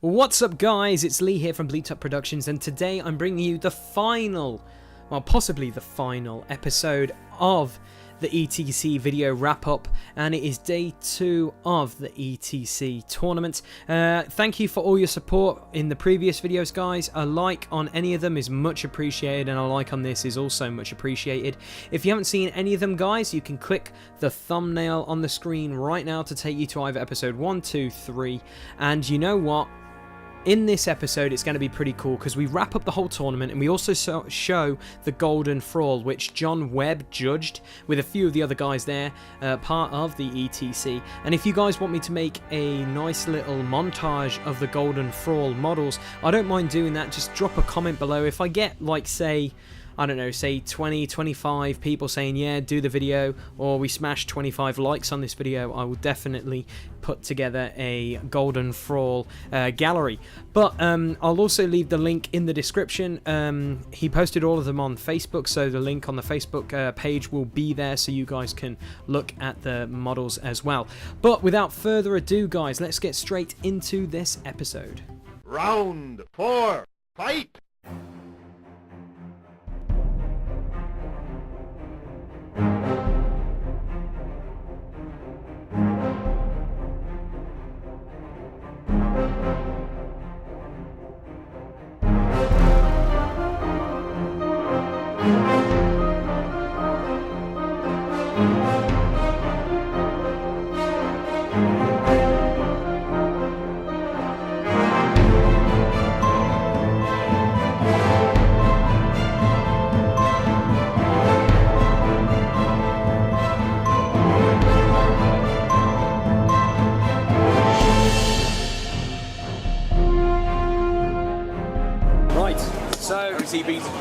What's up guys, it's Lee here from Bleed Up Productions, and today I'm bringing you the final, well possibly the final episode of the ETC video wrap up, and it is day 2 of the ETC tournament. Thank you for all your support in the previous videos guys. A like on any of them is much appreciated, and a like on this is also much appreciated. If you haven't seen any of them guys, you can click the thumbnail on the screen right now to take you to either episode 1, 2, 3, and you know what? In this episode, it's going to be pretty cool because we wrap up the whole tournament and we also show the Golden Thrall, which John Webb judged with a few of the other guys there, part of the ETC. And if you guys want me to make a nice little montage of the Golden Thrall models, I don't mind doing that. Just drop a comment below. If I get, like, say, I don't know, say 20, 25 people saying, yeah, do the video, or we smash 25 likes on this video, I will definitely put together a Golden Thrall gallery. But I'll also leave the link in the description. He posted all of them on Facebook, so the link on the Facebook page will be there, so you guys can look at the models as well. But without further ado, guys, let's get straight into this episode. Round 4, fight!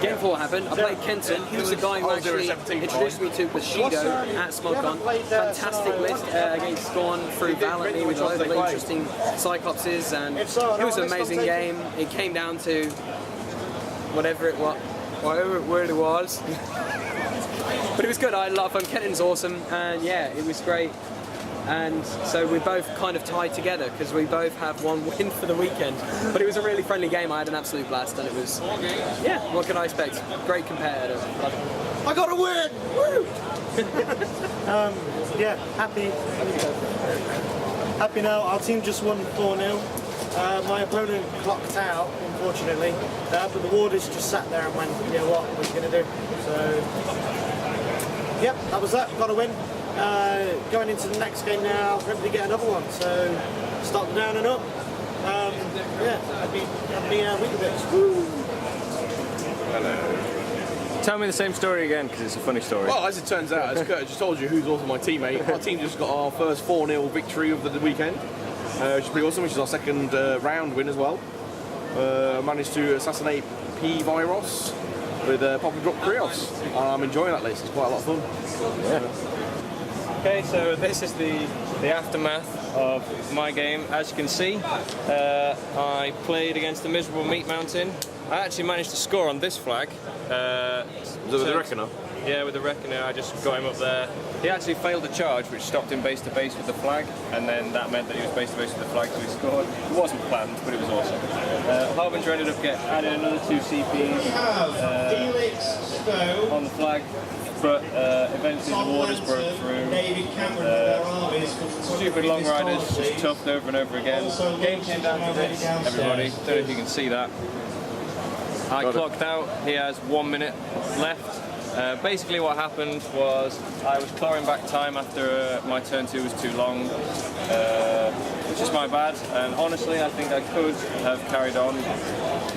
Game 4 happened. I played Kenton. He was the guy who actually introduced me to Bushido at SmokeCon. Fantastic list against Scorn through valiantly with a load of interesting Cyclopses, and it was an amazing game. It came down to whatever it was. But it was good. I had a lot of fun. Kenton's awesome, and yeah, it was great. And so we both kind of tied together because we both have one win for the weekend. But it was a really friendly game. I had an absolute blast, and it was, yeah, what can I expect? Great competitor. I got a win! Woo! Yeah, happy now. Our team just won 4-0. My opponent clocked out, unfortunately, but the Warders just sat there and went, yeah, what are we going to do? So, yep, that was that. Got a win. Going into the next game now, hopefully get another one. So start down and up. Yeah, happy week of it. Woo. Hello. Tell me the same story again, because it's a funny story. Well, as it turns out, as Kurt just told you, who's also my teammate, our team just got our first 4-0 victory of the weekend, which is pretty awesome, which is our second round win as well. Managed to assassinate P-Virus with Pop and Drop Krios. I'm enjoying that list, it's quite a lot of fun. Yeah. Okay, so this is the aftermath of my game. As you can see, I played against the miserable Meat Mountain. I actually managed to score on this flag. Was it with the Reckoner? Yeah, with the Reckoner. I just got him up there. He actually failed a charge, which stopped him base to base with the flag, and then that meant that he was base to base with the flag, so he scored. It wasn't planned, but it was awesome. Harbinger ended up adding another 2 CPs on the flag. But eventually the Warders broke through. Stupid long riders just toughed over and over again. Game came down to this, everybody. Don't know if you can see that. I clocked out. He has 1 minute left. Basically what happened was I was clawing back time after my turn 2 was too long, which is my bad. And honestly, I think I could have carried on,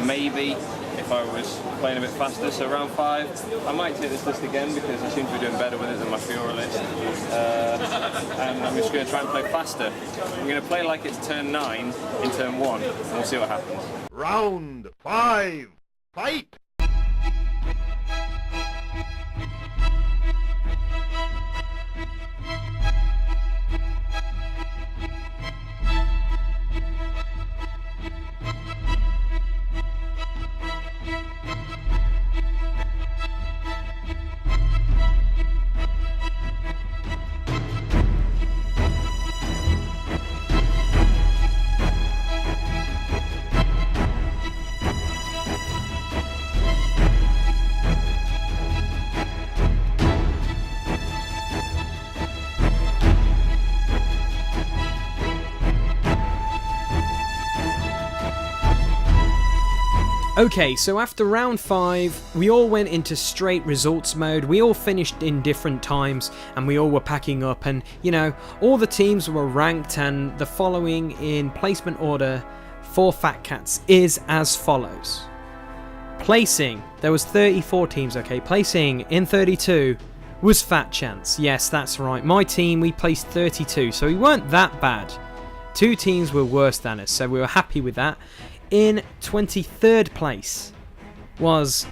maybe, if I was playing a bit faster. So round 5, I might take this list again because I seem to be doing better with it than my Fiora list. And I'm just going to try and play faster. I'm going to play like it's turn 9 in turn 1, and we'll see what happens. Round 5, fight! Okay, so after round 5, we all went into straight results mode. We all finished in different times and we all were packing up, and you know, all the teams were ranked, and the following in placement order for Fat Cats is as follows. Placing, there was 34 teams, okay, placing in 32 was Fat Chance. Yes, that's right, my team, we placed 32, so we weren't that bad. 2 teams were worse than us, so we were happy with that. In 23rd place was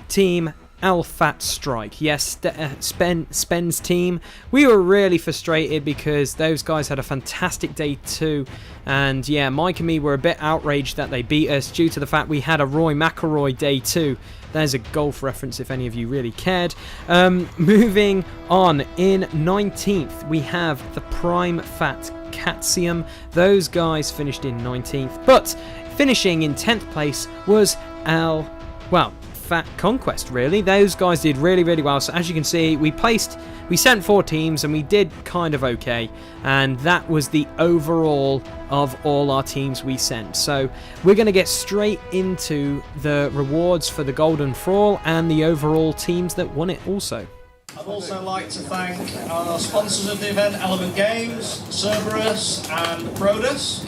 Team Alfat Strike. Yes, Spen's team. We were really frustrated because those guys had a fantastic day 2, and yeah, Mike and me were a bit outraged that they beat us due to the fact we had a Roy McIlroy day 2. There's a golf reference if any of you really cared. Moving on, in 19th we have the Prime Fat Catsium. Those guys finished in 19th, but finishing in 10th place was Fat Conquest, really. Those guys did really, really well. So as you can see, we sent 4 teams and we did kind of okay. And that was the overall of all our teams we sent. So we're going to get straight into the rewards for the Golden THRALL and the overall teams that won it also. I'd also like to thank our sponsors of the event, Element Games, Cerberus and Produs.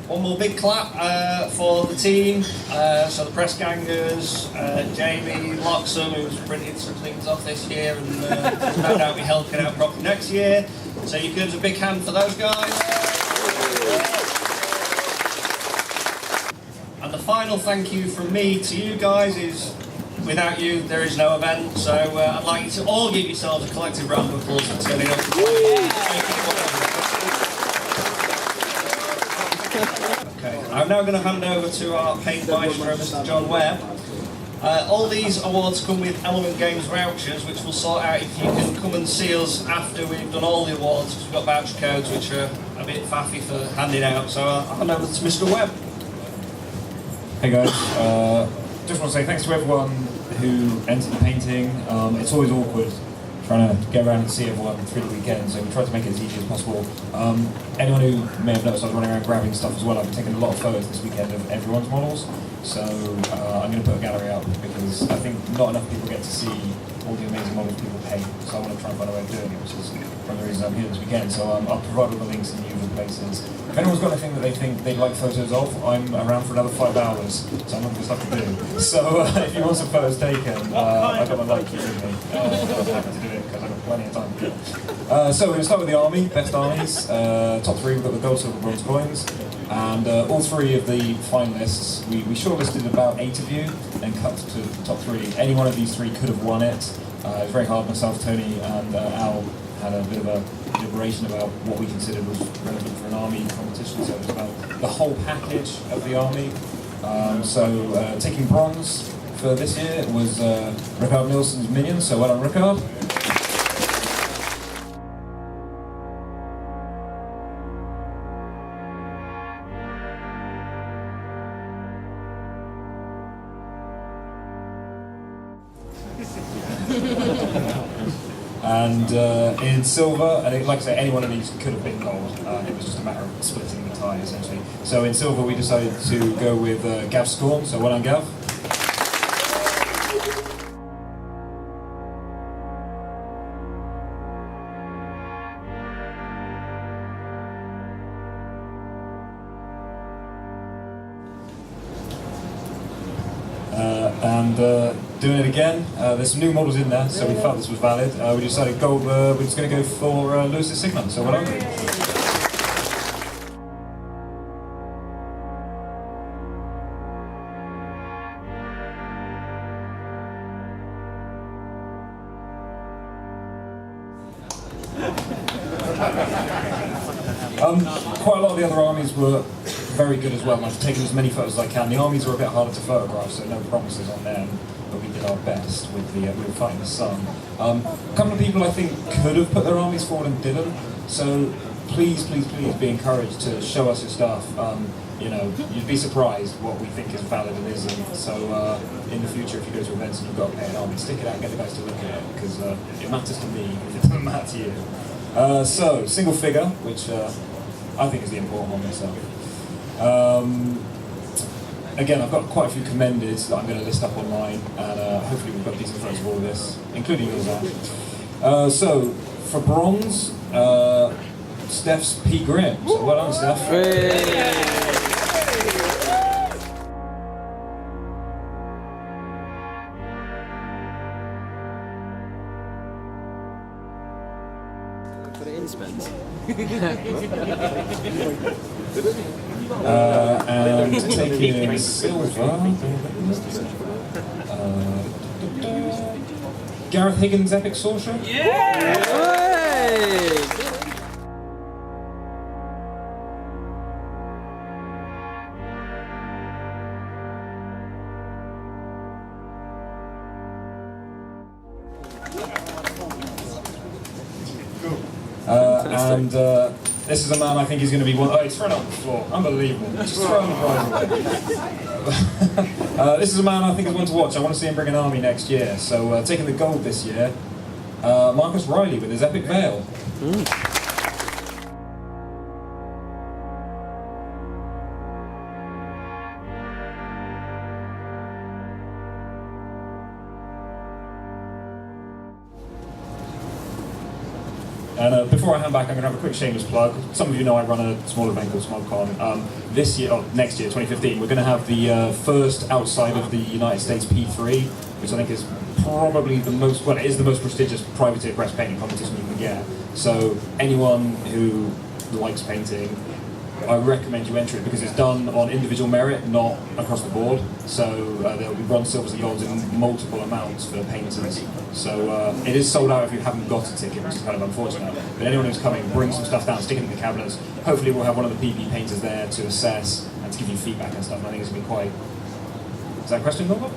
One more big clap for the team, so the press gangers, Jamie Loxham, who's printed some things off this year and no doubt be helping out properly next year. So you give us a big hand for those guys. And the final thank you from me to you guys is, without you there is no event, so I'd like you to all give yourselves a collective round of applause for turning up. Okay, I'm now going to hand over to our paint maestro, Mr. John Webb. All these awards come with Element Games vouchers, which we'll sort out if you can come and see us after we've done all the awards, because we've got voucher codes which are a bit faffy for handing out. So I'll hand over to Mr. Webb. Hey guys, just want to say thanks to everyone who entered the painting. It's always awkward trying to get around and see everyone through the weekend, so we tried to make it as easy as possible. Anyone who may have noticed I was running around grabbing stuff as well. I've been taking a lot of photos this weekend of everyone's models, so I'm going to put a gallery up because I think not enough people get to see all the amazing models people paint, so I want to try and find a way of doing it, which is one of the reasons I'm here this weekend. So I'll provide all the links in the usual places. If anyone's got anything that they think they'd like photos of, I'm around for another 5 hours, so I'm not going to stuff to do. So if you want some photos taken, I've got my light key with me. I'm happy to do it because I've got plenty of time. So we're going to start with the army, best armies. Top 3, we've got the gold, silver, bronze coins. And all 3 of the finalists, we shortlisted about 8 of you and cut to the top 3. Any one of these 3 could have won it. It was very hard. Myself, Tony and Al had a bit of a deliberation about what we considered was relevant for an army competition, so it was about the whole package of the army. Taking bronze for this year was Rickard Nielsen's Minions, so well done Rickard. And in silver, and like I say, any one of these could have been gold. It was just a matter of splitting the tie, essentially. So in silver, we decided to go with Gav Scorn. So well done, Gav. Doing it again. There's some new models in there, so we felt this was valid. We decided gold. We're just going to go for Lewis's Sigma. So well done. Quite a lot of the other armies were very good as well, and I've taken as many photos as I can. The armies are a bit harder to photograph, so no promises on them, but we did our best with we were fighting the sun. A couple of people I think could have put their armies forward and didn't, so please be encouraged to show us your stuff. You know, you'd be surprised what we think is valid and isn't. So in the future, if you go to events and you've got to pay an army, stick it out and get the guys to look at it, because it matters to me if it doesn't matter to you. So, single figure, which I think is the important one myself. Again, I've got quite a few commended that I'm going to list up online, and hopefully we've got decent photos of all of this, including yours, Al. So, for bronze, Steph's P. Grimm. So well done, Steph. Put it in, Spence. And taking silver, Gareth Higgins' Epic Sorcerer. And this is a man I think he's going to be one. Oh, he's thrown it on the floor. Unbelievable. Just throw the prize away. This is a man I think is one to watch. I want to see him bring an army next year. So taking the gold this year, Marcus Riley with his Epic Veil. And before I hand back, I'm going to have a quick shameless plug. Some of you know I run a small event called SmogCon. This year, next year, 2015, we're going to have the first outside of the United States P3, which I think is probably the most, well, it is the most prestigious privateer press painting competition you can get. So anyone who likes painting, I recommend you enter it because it's done on individual merit, not across the board. So there'll be bronze, silvers, and golds in multiple amounts for painters. So it is sold out if you haven't got a ticket, which is kind of unfortunate. But anyone who's coming, bring some stuff down, stick it in the cabinets. Hopefully we'll have one of the PP painters there to assess and to give you feedback and stuff. And I think it's going to be quite... Is that a question, Norbert?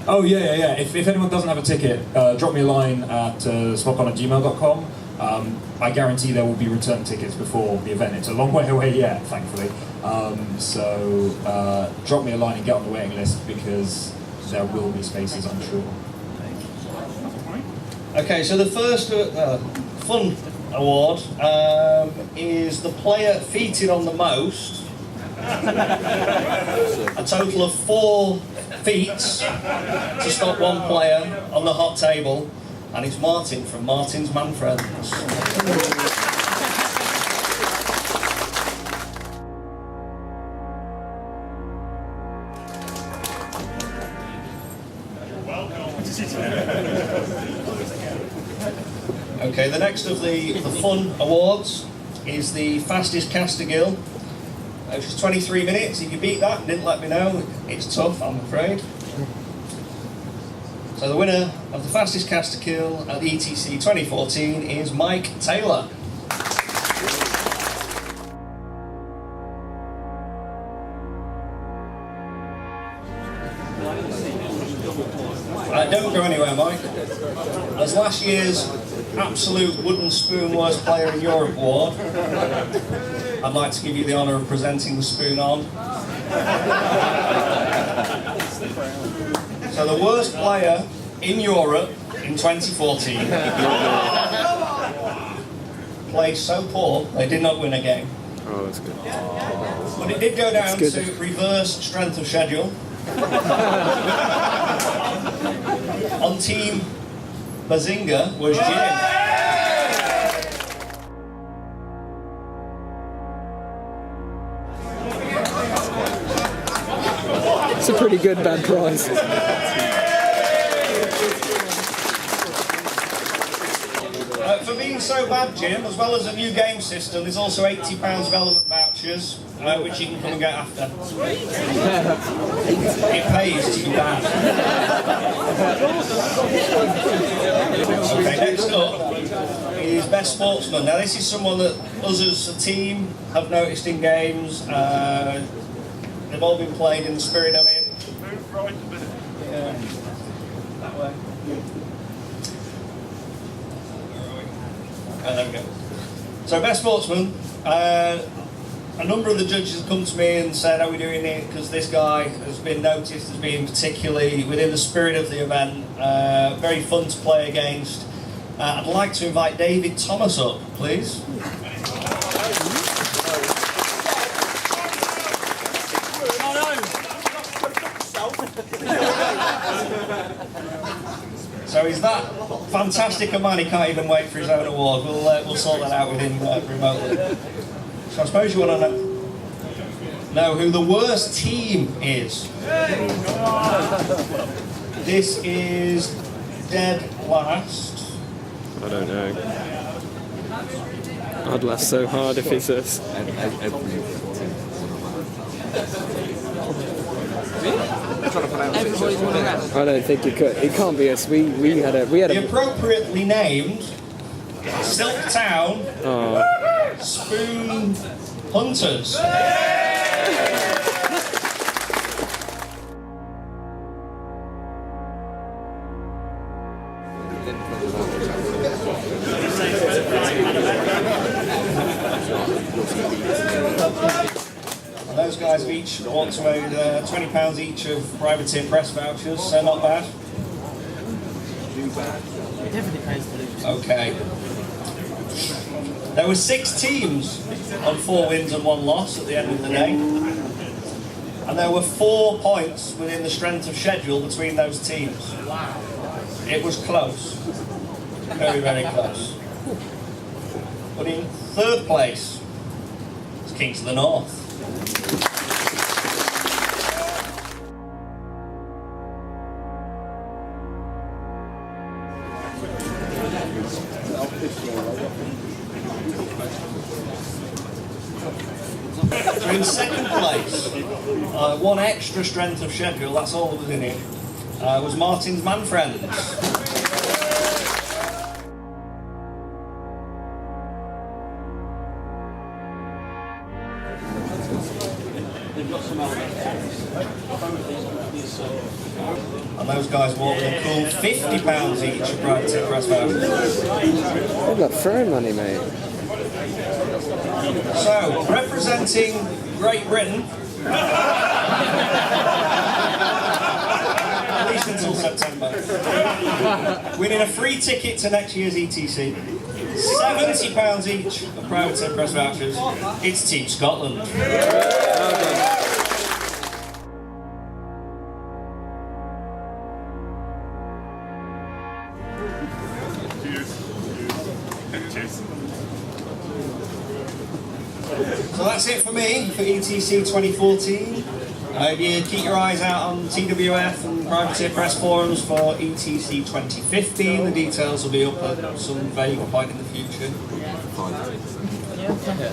Oh yeah. If anyone doesn't have a ticket, drop me a line at smogcon@gmail.com. I guarantee there will be return tickets before the event. It's a long way away yet, thankfully. So drop me a line and get on the waiting list because there will be spaces, I'm sure. Okay, so the first fun award is the player featured on the most. A total of 4 feats to stop one player on the hot table. And it's Martin from Martin's Man Friends. Okay, the next of the fun awards is the fastest caster kill, which is 23 minutes. If you beat that and didn't let me know, it's tough, I'm afraid. So the winner of the fastest caster kill at the ETC 2014 is Mike Taylor. Don't go anywhere, Mike. As last year's absolute wooden spoon worst player in Europe award, I'd like to give you the honour of presenting the spoon on. So the worst player in Europe in 2014 played so poor they did not win a game. Oh, that's good. But it did go down to reverse strength of schedule. On Team Bazinga was Jim. It's a pretty good bad prize. For being so bad, Jim, as well as a new game system, there's also £80 of element vouchers, which you can come and get after. It pays to be bad. Okay, next up is Best Sportsman. Now this is someone that us as a team have noticed in games. They've all been played in the spirit of it. Yeah, that way. Oh, there we go. So, Best Sportsman, a number of the judges have come to me and said, are we doing it because this guy has been noticed as being particularly within the spirit of the event, very fun to play against. I'd like to invite David Thomas up, please. So he's that fantastic a man, he can't even wait for his own award. We'll sort that out with him remotely. So I suppose you want to know who the worst team is. This is dead last. I don't know. I'd laugh so hard if it's us. I don't think it could. It can't be us. We had a. The appropriately named Silktown Spoon Hunters. And those guys have each walked away with £20 each of privateer press vouchers, so not bad. Okay. There were 6 teams on 4 wins and 1 loss at the end of the day. And there were 4 points within the strength of schedule between those teams. It was close. Very, very close. But in 3rd place is Kings of the North. So in 2nd place, 1 extra strength of schedule, that's all that was in it, was Martin's Man Friends. And those guys walked with a cool £50 each of private press vouchers. They've got throwing money, mate. So, representing Great Britain, at least until September, winning a free ticket to next year's ETC, £70 each of private press vouchers, it's Team Scotland. So that's it for me for ETC 2014. You keep your eyes out on TWF and Privateer Press forums for ETC 2015. The details will be up at some vague point in the future.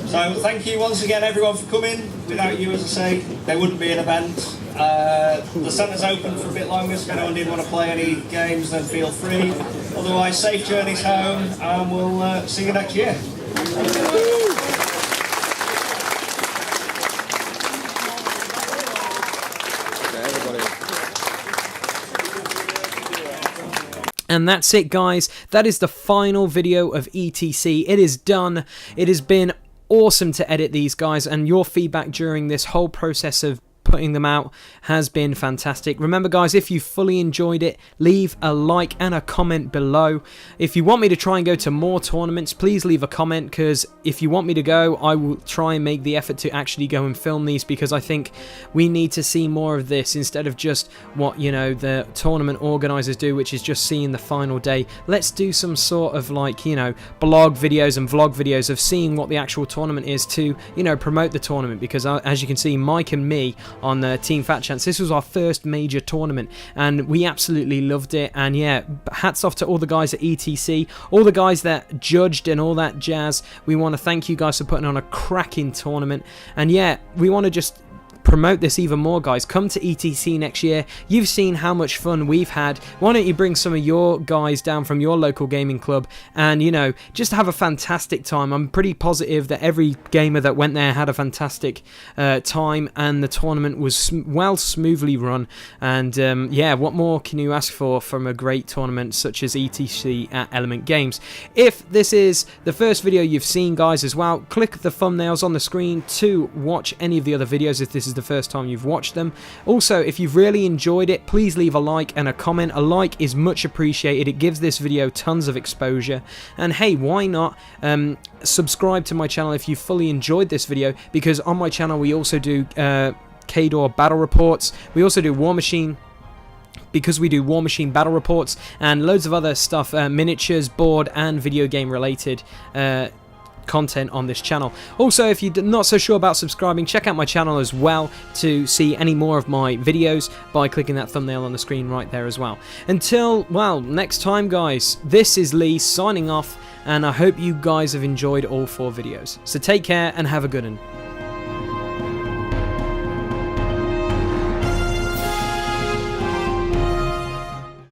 So thank you once again everyone for coming. Without you, as I say, there wouldn't be an event. The centre's open for a bit longer, so if anyone did want to play any games, then feel free. Otherwise, safe journeys home, and we'll see you next year. And that's it, guys. That is the final video of ETC. It is done. It has been awesome to edit these, guys, and your feedback during this whole process of putting them out has been fantastic. Remember, guys, if you fully enjoyed it, leave a like and a comment below. If you want me to try and go to more tournaments, please leave a comment, because if you want me to go, I will try and make the effort to actually go and film these, because I think we need to see more of this instead of just what, you know, the tournament organizers do, which is just seeing the final day. Let's do some sort of, like, you know, blog videos and vlog videos of seeing what the actual tournament is to, you know, promote the tournament, because as you can see, Mike and me on the Team Fat Chance, this was our first major tournament and we absolutely loved it. And yeah, hats off to all the guys at ETC, all the guys that judged and all that jazz. We want to thank you guys for putting on a cracking tournament, and yeah, we want to just promote this even more, guys. Come to ETC next year. You've seen how much fun we've had. Why don't you bring some of your guys down from your local gaming club and, you know, just have a fantastic time. I'm pretty positive that every gamer that went there had a fantastic time, and the tournament was smoothly run. And yeah, what more can you ask for from a great tournament such as ETC at Element Games? If this is the first video you've seen, guys, as well, click the thumbnails on the screen to watch any of the other videos if this is the first time you've watched them. Also, if you've really enjoyed it, please leave a like and a comment. A like is much appreciated. It gives this video tons of exposure. And hey, why not subscribe to my channel if you fully enjoyed this video, because on my channel we also do KDOR battle reports. We also do Warmachine, because we do Warmachine battle reports and loads of other stuff, miniatures, board and video game related content on this channel. Also, if you're not so sure about subscribing, check out my channel as well to see any more of my videos by clicking that thumbnail on the screen right there as well. Until, well, next time guys, this is Lee signing off, and I hope you guys have enjoyed all 4 videos. So take care and have a good one.